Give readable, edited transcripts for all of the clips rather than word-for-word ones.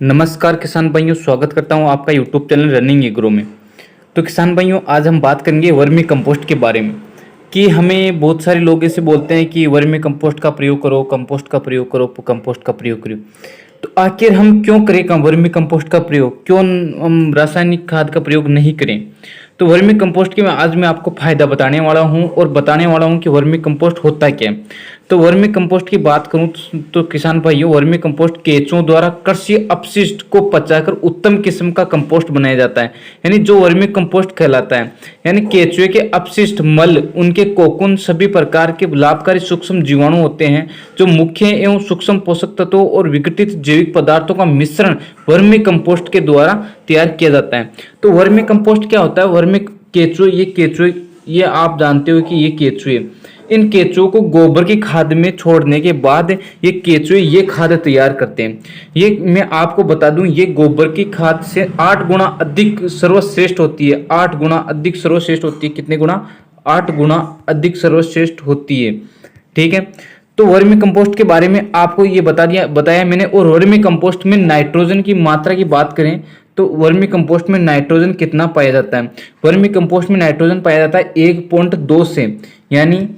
नमस्कार किसान भाइयों, स्वागत करता हूं आपका यूट्यूब चैनल रनिंग एग्रो में। तो किसान भाइयों, आज हम बात करेंगे वर्मी कंपोस्ट के बारे में कि हमें बहुत सारे लोग ऐसे बोलते हैं कि वर्मी कंपोस्ट का प्रयोग करो, कंपोस्ट का प्रयोग करो, कंपोस्ट का प्रयोग करो। तो आखिर हम क्यों करें वर्मी कंपोस्ट का प्रयोग, क्यों हम रासायनिक खाद का प्रयोग नहीं करें? तो वर्मी कंपोस्ट के आज मैं आपको फायदा बताने वाला हूं और बताने वाला हूं कि वर्मी कंपोस्ट होता क्या है। तो वर्मी कंपोस्ट की बात करूं तो किसान भाइयों, वर्मी कंपोस्ट केंचुओं द्वारा कृषि अपशिष्ट को पचाकर उत्तम किस्म का कंपोस्ट बनाया जाता है। यानी जो वर्मी कंपोस्ट कहलाता है, यानी केंचुए के अपशिष्ट, मल, उनके कोकून, सभी प्रकार के लाभकारी सूक्ष्म जीवाणु होते हैं जो मुख्य एवं सूक्ष्म पोषक तत्वों और विघटित जैविक पदार्थों का मिश्रण वर्मी कंपोस्ट के द्वारा तैयार किया जाता है। तो वर्मी कंपोस्ट क्या होता है? वर्मी केंचुए ये आप जानते हो कि ये केंचुए, इन केंचुओं को गोबर की खाद में छोड़ने के बाद ये केंचुए ये खाद तैयार करते हैं। ये मैं आपको बता दूं, ये गोबर की खाद से 8 गुना अधिक सर्वश्रेष्ठ होती है। 8 गुना अधिक सर्वश्रेष्ठ होती है। कितने गुना? 8 गुना अधिक सर्वश्रेष्ठ होती है। ठीक है। तो वर्मी कंपोस्ट के बारे में आपको ये बताया मैंने। और वर्मी कंपोस्ट में नाइट्रोजन की मात्रा की बात करें तो वर्मी कंपोस्ट में नाइट्रोजन कितना पाया जाता है? वर्मी कंपोस्ट में नाइट्रोजन पाया जाता है 1.2 से, यानी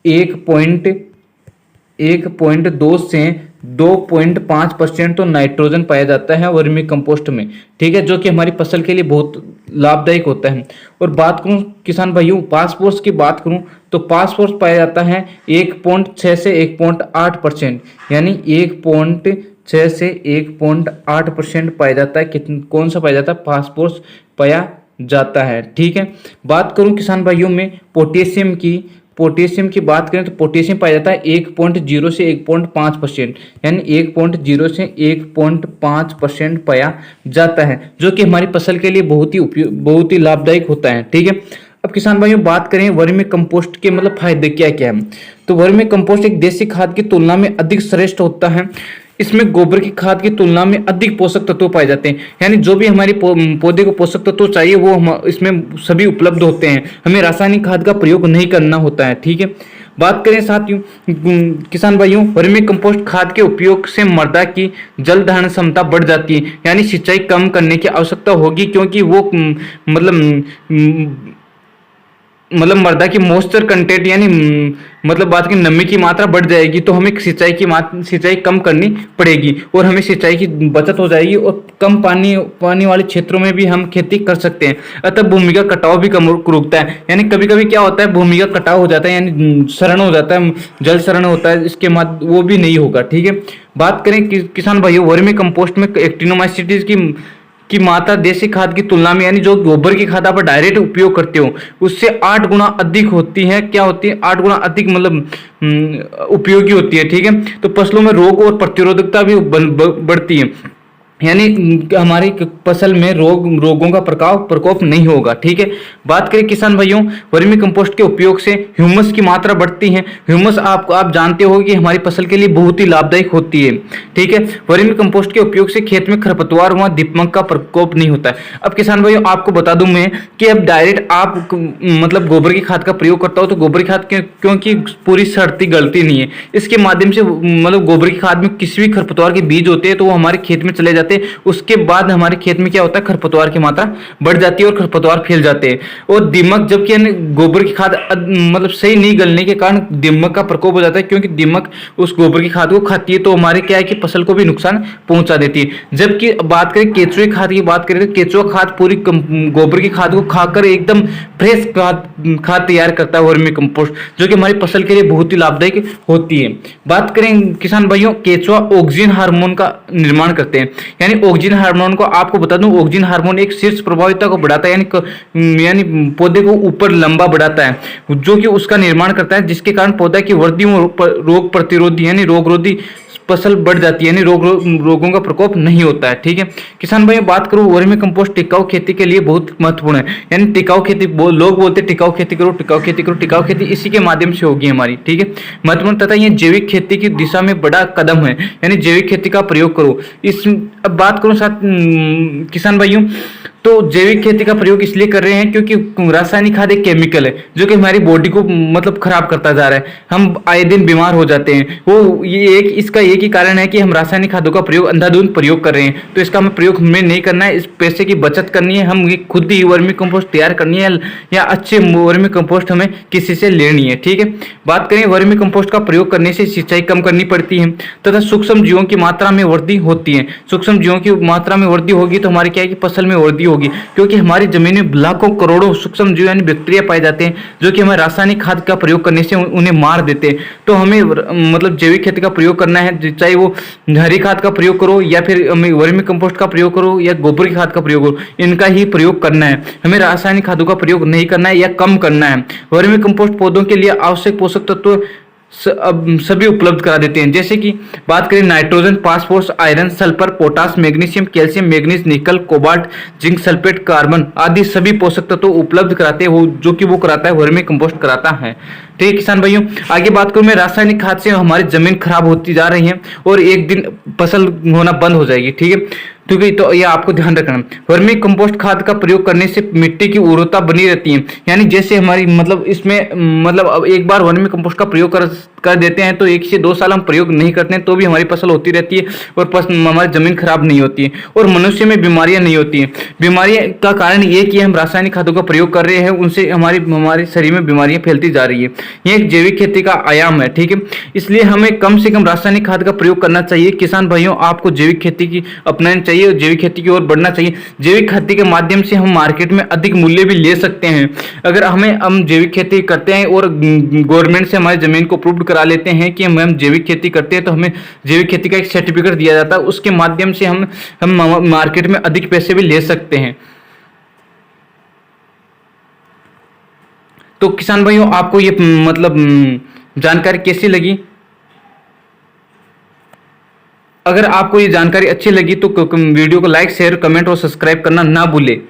1.2 से 2.5% तो नाइट्रोजन पाया जाता है वर्मी कंपोस्ट में। ठीक है, जो कि हमारी फसल के लिए बहुत लाभदायक होता है। और बात करूं किसान भाइयों, फास्फोरस की बात करूं तो फास्फोरस पाया जाता है 1.6 से 1.8%, यानी 1.6 से 1.8% पाया जाता है। कौन सा पाया जाता है? फास्फोरस पाया जाता है। ठीक है। बात करूं किसान भाइयों में पोटेशियम की बात करें तो पोटेशियम पाया जाता है 1.0 से 1.5%, यानी 1.0 से 1.5% पाया जाता है, जो कि हमारी फसल के लिए बहुत ही लाभदायक होता है। ठीक है। अब किसान भाइयों बात करें वर्मी कंपोस्ट के मतलब फायदे क्या क्या है। तो वर्मी कंपोस्ट एक देसी खाद की तुलना में अधिक श्रेष्ठ होता है। इसमें गोबर की खाद की तुलना में अधिक पोषक तत्व पाए जाते हैं, यानी जो भी हमारे पौधे को पोषक तत्व चाहिए वो हम इसमें सभी उपलब्ध होते हैं। हमें रासायनिक खाद का प्रयोग नहीं करना होता है। ठीक है। बात करें साथियों किसान भाइयों, वर्मी कंपोस्ट खाद के उपयोग से मृदा की जल धारण क्षमता बढ़ जाती है, यानी सिंचाई कम करने की आवश्यकता होगी, क्योंकि वो मतलब मृदा की मॉइस्चर कंटेंट, यानी मतलब बात की नमी की मात्रा बढ़ जाएगी, तो हमें सिंचाई कम करनी पड़ेगी और हमें सिंचाई की बचत हो जाएगी और कम पानी वाले क्षेत्रों में भी हम खेती कर सकते हैं। अतः भूमि का कटाव भी कम रुकता है। यानी कभी कभी क्या होता है, भूमि का कटाव हो जाता है, यानी शरण हो जाता है, जल शरण होता है, इसके बाद वो भी नहीं होगा। ठीक है। बात करें किसान भाइयों, वर्मी कंपोस्ट में एक्टिनोमाइसीट्स की मात्रा देसी खाद की तुलना में, यानी जो गोबर की खाद आप डायरेक्ट उपयोग करते हो उससे 8 गुना अधिक होती है। क्या होती है? 8 गुना अधिक मतलब उपयोगी होती है। ठीक है। तो फसलों में रोग और प्रतिरोधकता भी बढ़ती है, यानी हमारी फसल में रोगों का प्रकोप नहीं होगा। ठीक है। बात करें किसान भाइयों, वर्मी कंपोस्ट के उपयोग से ह्यूमस की मात्रा बढ़ती है। ह्यूमस आप जानते हो कि हमारी फसल के लिए बहुत ही लाभदायक होती है। ठीक है। वर्मी कंपोस्ट के उपयोग से खेत में खरपतवार व दीमक का प्रकोप नहीं होता है। अब किसान भाइयों आपको बता दूं मैं कि अब डायरेक्ट आप मतलब गोबर की खाद का प्रयोग करता हो तो गोबर की खाद क्योंकि पूरी सड़ती गलती नहीं है, इसके माध्यम से मतलब गोबर की खाद में किसी भी खरपतवार के बीज होते हैं तो वो हमारे खेत में चले जाते हैं। उसके बाद हमारे खेत में क्या होता है, खरपतवार की मात्रा बढ़ जाती है और खरपतवार फैल जाते हैं। और दीमक, जबकि गोबर की खाद मतलब सही नहीं गलने के कारण दीमक का प्रकोप हो जाता है, क्योंकि दीमक उस गोबर की खाद को खाती है, तो हमारे क्या है कि फसल को भी नुकसान पहुंचा देती है। जबकि बात करें केंचुए खाद की बात करें तो केंचुआ खाद पूरी गोबर की खाद को खाकर एकदम फ्रेश खाद तैयार करता है वर्मी कंपोस्ट, जो कि हमारी फसल के लिए बहुत ही लाभदायक होती है। बात करें किसान भाइयों, केंचुआ ऑक्सीजन हार्मोन का निर्माण करते हैं, यानी ऑक्सीजन हार्मोन को आपको बता दूं, ऑक्सीजन हार्मोन एक शीर्ष प्रभाविता को बढ़ाता है, यानी पौधे को ऊपर लंबा बढ़ाता है, जो कि उसका निर्माण करता है, जिसके कारण पौधा की वृद्धि और रोग प्रतिरोधी यानी रोगरोधी फसल बढ़ जाती है, यानी रोगों का प्रकोप नहीं होता है। ठीक है। किसान भाई बात करूं, वर्मी कंपोस्ट टिकाऊ खेती के लिए बहुत महत्वपूर्ण है। यानी टिकाऊ खेती लोग बोलते हैं टिकाऊ खेती करो, टिकाऊ खेती करो, टिकाऊ खेती इसी के माध्यम से होगी हमारी। ठीक है। महत्वपूर्ण तथा ये जैविक खेती की दिशा में बड़ा कदम है, यानी जैविक खेती का प्रयोग करो। अब बात करूं साथ किसान भाइयों, तो जैविक खेती का प्रयोग इसलिए कर रहे हैं क्योंकि रासायनिक खाद एक केमिकल है जो कि हमारी बॉडी को मतलब खराब करता जा रहा है, हम आए दिन बीमार हो जाते हैं। वो ये एक इसका एक ही कारण है कि हम रासायनिक खादों का प्रयोग अंधाधुंध प्रयोग कर रहे हैं। तो इसका हमें प्रयोग हमें नहीं करना है, इस पैसे की बचत करनी है, हम खुद ही वर्मी कंपोस्ट तैयार करनी है या अच्छे वर्मी कंपोस्ट हमें किसी से लेनी है। ठीक है, बात करें वर्मी कंपोस्ट का प्रयोग करने से सिंचाई कम करनी पड़ती है तथा सूक्ष्म जीवों की मात्रा में वृद्धि होती है। सूक्ष्म जीवों की मात्रा में वृद्धि होगी तो हमारी क्या है कि फसल में वृद्धि होगी, क्योंकि हमारी जमीन में लाखों करोड़ों सूक्ष्म जीव यानी बैक्टीरिया पाए जाते हैं जो कि हमें रासायनिक खाद का प्रयोग करने से उन्हें मार देते हैं। तो हमें मतलब जैविक खेती का प्रयोग करना है, चाहे वो हरी खाद का प्रयोग करो या फिर हमें वर्मी कंपोस्ट का प्रयोग करो या गोबर की खाद का प्रयोग करो, इनका ही प्रयोग करना है। हमें रासायनिक खादों का प्रयोग नहीं करना है या कम करना है। वर्मी कंपोस्ट पौधों के लिए आवश्यक पोषक तत्व सभी उपलब्ध करा देते हैं, जैसे कि बात करें nitrogen, phosphorus, iron, sulphur, potash, magnesium, calcium, manganese, निकल, कोबाल्ट, जिंक सल्फेट, कार्बन आदि सभी पोषक तत्व उपलब्ध कराते हैं वो, जो कि वो कराता है वर्मी कंपोस्ट कराता है। ठीक है किसान भाइयों, आगे बात करूं मैं, रासायनिक खाद से हमारी जमीन खराब होती जा रही है और एक दिन फसल होना बंद हो जाएगी। ठीक है, क्योंकि तो यह आपको ध्यान रखना। वर्मी कंपोस्ट खाद का प्रयोग करने से मिट्टी की उर्वरता बनी रहती है, यानी जैसे हमारी मतलब इसमें मतलब अब एक बार वर्मी कंपोस्ट का प्रयोग कर देते हैं तो 1 से 2 साल हम प्रयोग नहीं करते हैं तो भी हमारी फसल होती रहती है और हमारी जमीन खराब नहीं होती है और मनुष्य में बीमारियां नहीं होती हैं। बीमारियां का कारण ये कि हम रासायनिक खादों का प्रयोग कर रहे हैं, उनसे हमारे शरीर में बीमारियां फैलती जा रही है। ये एक जैविक खेती का आयाम है। ठीक है, इसलिए हमें कम से कम रासायनिक खाद का प्रयोग करना चाहिए। किसान भाइयों, आपको जैविक खेती की अपनानी चाहिए और जैविक खेती की ओर बढ़ना चाहिए। जैविक खेती के माध्यम से हम मार्केट में अधिक मूल्य भी ले सकते हैं। अगर हम जैविक खेती करते हैं और गवर्नमेंट से हमारी जमीन को अप्रूव्ड करा लेते हैं कि हम जैविक खेती करते हैं तो हमें जैविक खेती का एक सर्टिफिकेट दिया जाता है, उसके माध्यम से हम मार्केट में अधिक पैसे भी ले सकते हैं। तो किसान भाइयों, आपको ये मतलब जानकारी कैसी लगी? अगर आपको ये जानकारी अच्छी लगी तो वीडियो को लाइक, शेयर, कमेंट और सब्सक्राइब करना ना भूलें।